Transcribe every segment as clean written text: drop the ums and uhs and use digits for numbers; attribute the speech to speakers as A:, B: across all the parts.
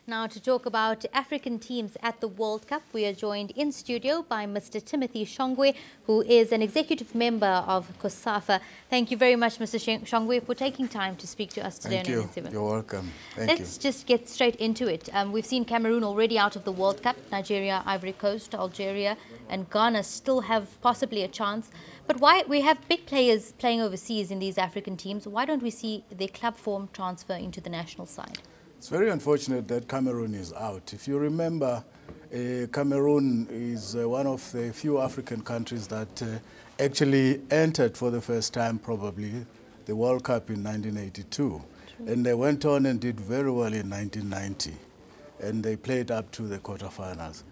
A: Now, to talk about African teams at the World Cup, we are joined in studio by Mr. Timothy Shongwe, who is an executive member of COSAFA. Thank you very much, Mr. Shongwe, for taking time to speak to us today on
B: Thank you. You're welcome.
A: Let's just get straight into it. We've seen Cameroon already out of the World Cup. Nigeria, Ivory Coast, Algeria, and Ghana still have possibly a chance. But why we have big players playing overseas in these African teams? Why don't we see their club form transfer into the national side?
B: It's very unfortunate that Cameroon is out. If you remember, Cameroon is one of the few African countries that actually entered for the first time probably the World Cup in 1982. True. And they went on and did very well in 1990. And they played up to the quarterfinals.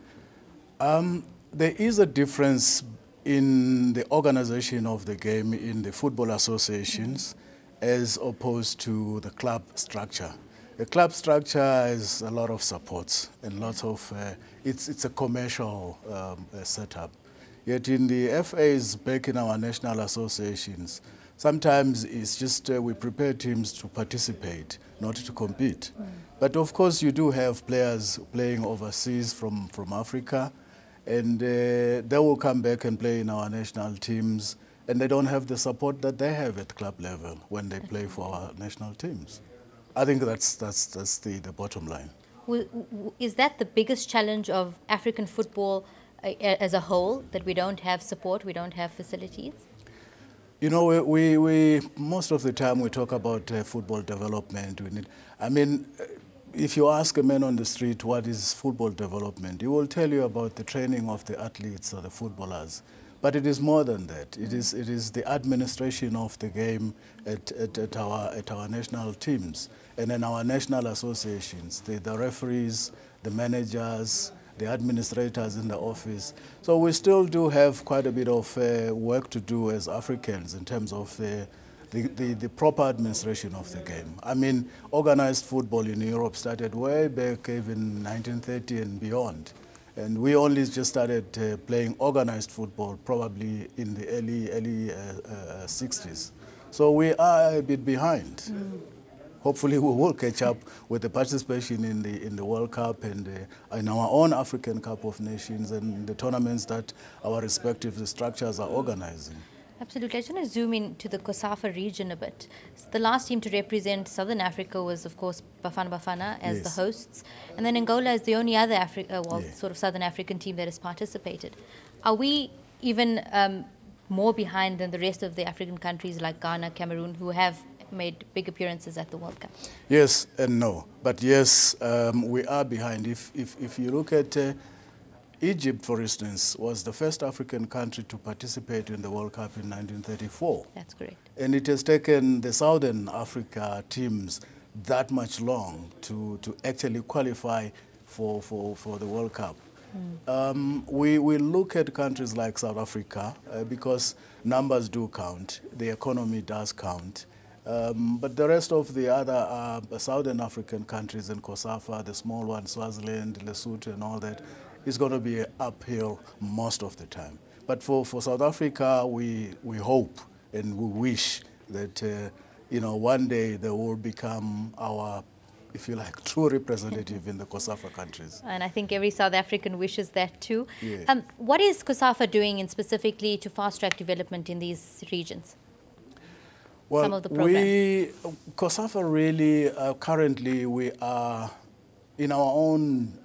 B: There is a difference in the organization of the game in the football associations as opposed to the club structure. The club structure has a lot of supports and lots of, it's a commercial setup. Yet in the FAs back in our national associations, sometimes it's just we prepare teams to participate, not to compete. But of course you do have players playing overseas from Africa, and they will come back and play in our national teams, and they don't have the support that they have at club level when they play for our national teams. I think that's the bottom line.
A: Is that the biggest challenge of African football as a whole, that we don't have support, we don't have facilities?
B: You know, we most of the time we talk about football development. I mean, if you ask a man on the street what is football development, he will tell you about the training of the athletes or the footballers. But it is more than that. It is the administration of the game at our national teams and in our national associations, the referees, the managers, the administrators in the office. So we still do have quite a bit of work to do as Africans in terms of the proper administration of the game. I mean, organized football in Europe started way back even 1930 and beyond. And we only just started playing organized football probably in the early 60s. So we are a bit behind. Hopefully we will catch up with the participation in the World Cup and in our own African Cup of Nations and the tournaments that our respective structures are organizing.
A: Absolutely. I just want to zoom in to the COSAFA region a bit. The last team to represent Southern Africa was, of course, Bafana Bafana as the hosts. And then Angola is the only other sort of Southern African team that has participated. Are we even more behind than the rest of the African countries like Ghana, Cameroon, who have made big appearances at the World Cup?
B: Yes and no. But yes, we are behind. If you look at Egypt, for instance, was the first African country to participate in the World Cup in 1934.
A: That's correct.
B: And it has taken the Southern Africa teams that much long to actually qualify for the World Cup. We look at countries like South Africa because numbers do count, the economy does count. But the rest of the other Southern African countries in COSAFA, the small ones, Swaziland, Lesotho and all that, is going to be uphill most of the time. But for South Africa, we hope and we wish that one day they will become our, if you like, true representative in the COSAFA countries.
A: And I think every South African wishes that too.
B: Yeah.
A: What is COSAFA doing specifically to fast-track development in these regions?
B: Well,
A: some of the programs.
B: COSAFA really, currently we are in our own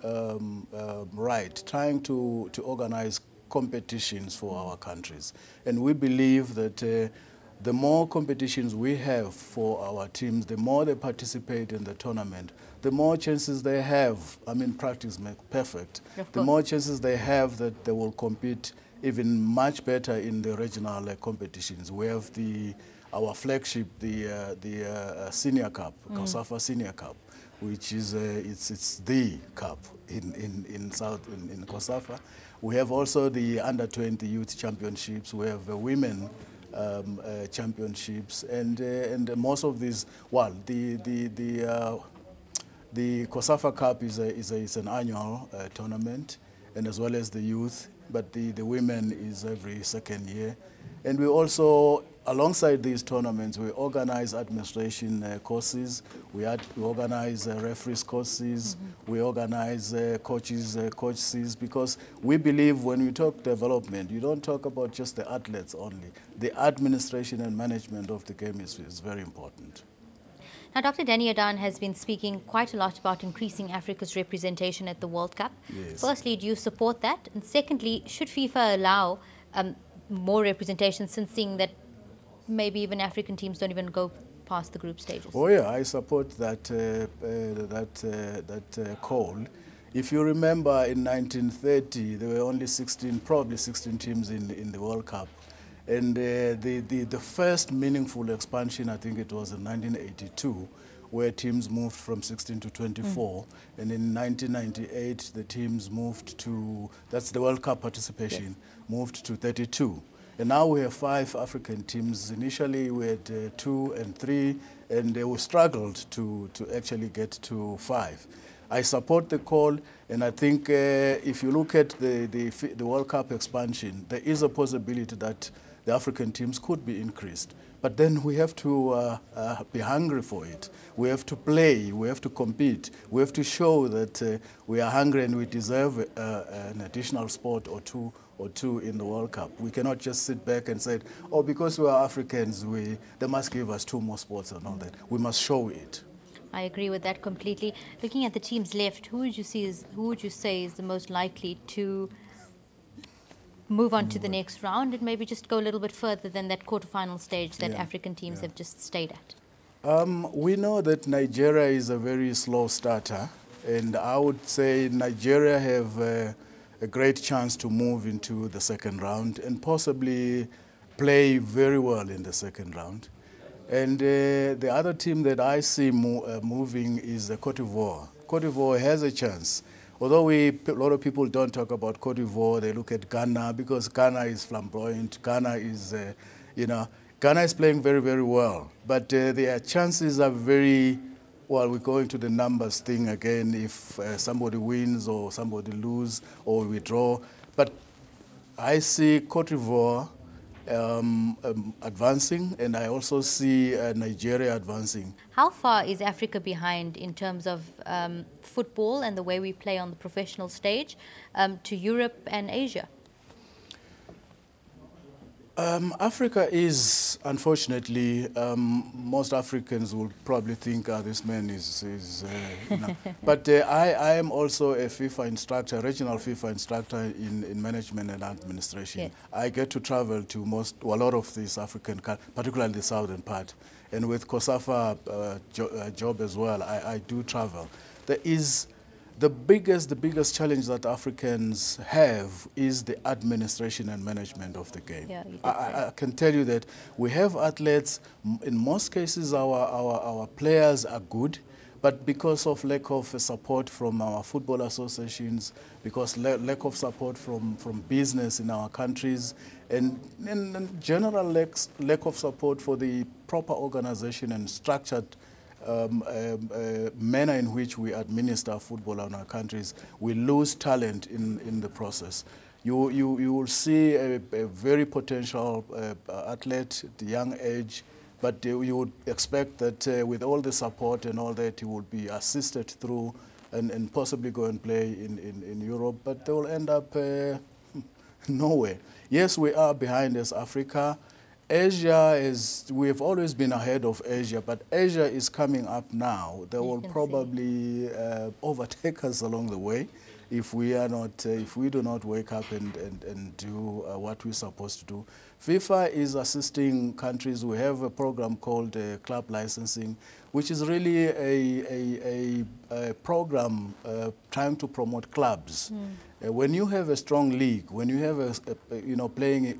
B: right, trying to organize competitions for our countries. And we believe that the more competitions we have for our teams, the more they participate in the tournament, the more chances they have, I mean, practice makes perfect, the more chances they have that they will compete even much better in the regional competitions. We have our flagship, the Senior Cup, COSAFA Senior Cup, which is it's the cup in COSAFA. We have also the Under-20 Youth Championships. We have women championships, and most of these. Well, the COSAFA Cup is an annual tournament, and as well as the youth. But the women is every second year, and we also alongside these tournaments, we organize administration courses, we organize referees courses, we organize coaches, because we believe when you talk development, you don't talk about just the athletes only. The administration and management of the game is very important.
A: Now, Dr. Danny Adan has been speaking quite a lot about increasing Africa's representation at the World Cup.
B: Yes.
A: Firstly, do you support that? And secondly, should FIFA allow more representation, since seeing that maybe even African teams don't even go past the group stages?
B: Oh yeah, I support that call. If you remember, in 1930, there were only 16, probably 16 teams in the World Cup. And the first meaningful expansion, I think it was in 1982, where teams moved from 16 to 24. And in 1998, the teams moved to, that's the World Cup participation, yes, moved to 32. And now we have 5 African teams. Initially, we had 2 and 3, and we struggled to actually get to 5. I support the call, and I think if you look at the World Cup expansion, there is a possibility that the African teams could be increased. But then we have to be hungry for it. We have to play, we have to compete, we have to show that we are hungry and we deserve an additional sport or two in the World Cup. We cannot just sit back and say, oh, because we are Africans, they must give us 2 more sports and all that. We must show it.
A: I agree with that completely. Looking at the teams left, who would you say is the most likely to move on to the next round and maybe just go a little bit further than that quarterfinal stage that African teams have just stayed at?
B: We know that Nigeria is a very slow starter, and I would say Nigeria have a great chance to move into the second round and possibly play very well in the second round. And the other team that I see moving is Cote d'Ivoire. Cote d'Ivoire has a chance. Although a lot of people don't talk about Cote d'Ivoire, they look at Ghana because Ghana is flamboyant. Ghana is, Ghana is playing very, very well. But their chances are very, well, we go into the numbers thing again, if somebody wins or somebody loses or we draw. But I see Cote d'Ivoire advancing, and I also see Nigeria advancing.
A: How far is Africa behind in terms of football and the way we play on the professional stage to Europe and Asia?
B: Africa is, unfortunately, most Africans will probably think this man is But I am also a FIFA instructor, regional FIFA instructor in management and administration. Yes. I get to travel to a lot of these African countries, particularly the southern part. And with COSAFA job as well, I do travel. There is the biggest challenge that Africans have is the administration and management of the game. Yeah, I can tell you that we have athletes. In most cases, our players are good, but because of lack of support from our football associations, because lack of support from business in our countries, and general lack of support for the proper organization and structured manner in which we administer football in our countries, we lose talent in the process. You will see a very potential athlete at a young age, but you would expect that with all the support and all that, he would be assisted through and possibly go and play in Europe, but they will end up nowhere. Yes, we are behind as Africa. Asia we have always been ahead of Asia, but Asia is coming up now. They will probably overtake us along the way if we do not wake up and do what we're supposed to do. FIFA is assisting countries. We have a program called Club Licensing, which is really a program trying to promote clubs. When you have a strong league, when you have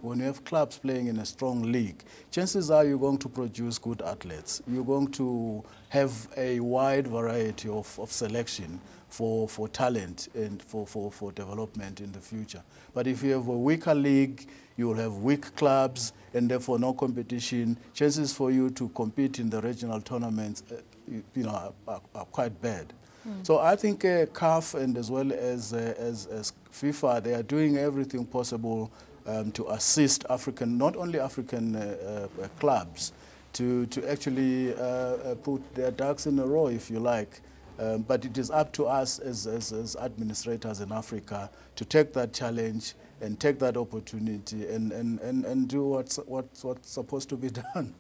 B: when you have clubs playing in a strong league, chances are you're going to produce good athletes. You're going to have a wide variety of selection for talent and for development in the future. But if you have a weaker league, you will have weak clubs and therefore no competition. Chances for you to compete in the regional tournaments, are quite bad. So I think CAF and as well as FIFA, they are doing everything possible to assist African, not only African clubs, to actually put their ducks in a row, if you like. But it is up to us as administrators in Africa to take that challenge and take that opportunity and do what's supposed to be done.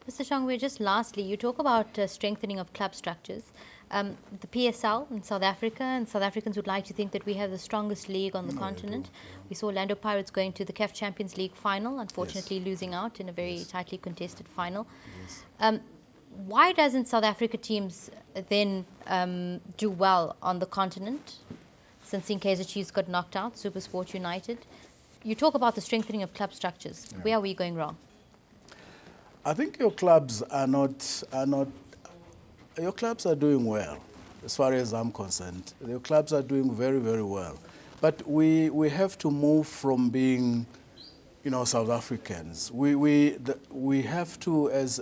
A: Mr. Shongwe, just lastly, you talk about strengthening of club structures. The PSL in South Africa, and South Africans would like to think that we have the strongest league on the continent. We saw Orlando Pirates going to the CAF Champions League final, unfortunately losing out in a very tightly contested final. Why doesn't South Africa teams then do well on the continent? Since Kaizer Chiefs got knocked out, SuperSport United. You talk about the strengthening of club structures. Where are we going wrong?
B: I think your clubs your clubs are doing well, as far as I'm concerned. Your clubs are doing very, very well. But we have to move from being, South Africans. We have to, as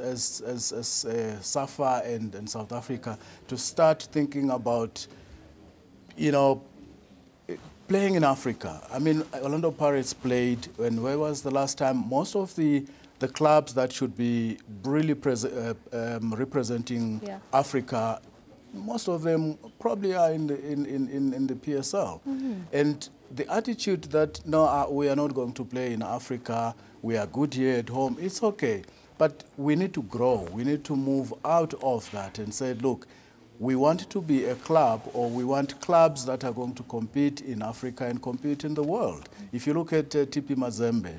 B: SAFA and South Africa, to start thinking about, playing in Africa. I mean, Orlando Pirates played, and where was the last time? Most of the clubs that should be really representing Africa, most of them probably are in the PSL. And the attitude that, no, we are not going to play in Africa, we are good here at home, it's okay. But we need to grow. We need to move out of that and say, look, we want to be a club, or we want clubs that are going to compete in Africa and compete in the world. If you look at TP Mazembe,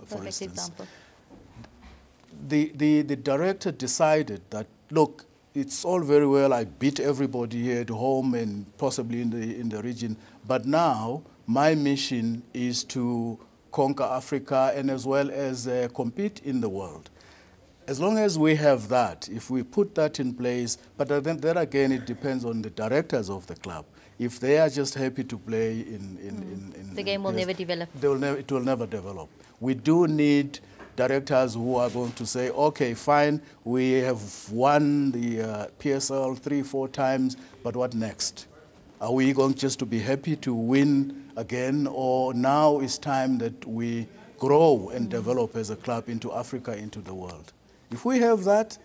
B: for instance, example. The director decided that, look, it's all very well, I beat everybody here at home and possibly in the region, but now my mission is to conquer Africa and as well as compete in the world. As long as we have that, if we put that in place, but then again, it depends on the directors of the club. If they are just happy to play in
A: the game will never develop.
B: It will never develop. We do need directors who are going to say, okay, fine, we have won the PSL 3-4 times, but what next? Are we going just to be happy to win again, or now it's time that we grow and develop as a club into Africa, into the world? If we have that,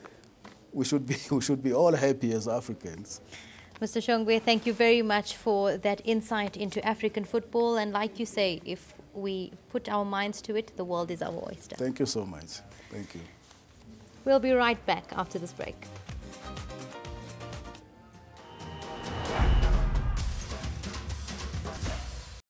B: we should be all happy as Africans.
A: Mr. Shongwe, thank you very much for that insight into African football. And like you say, if we put our minds to it, the world is our oyster.
B: Thank you so much. Thank you.
A: We'll be right back after this break.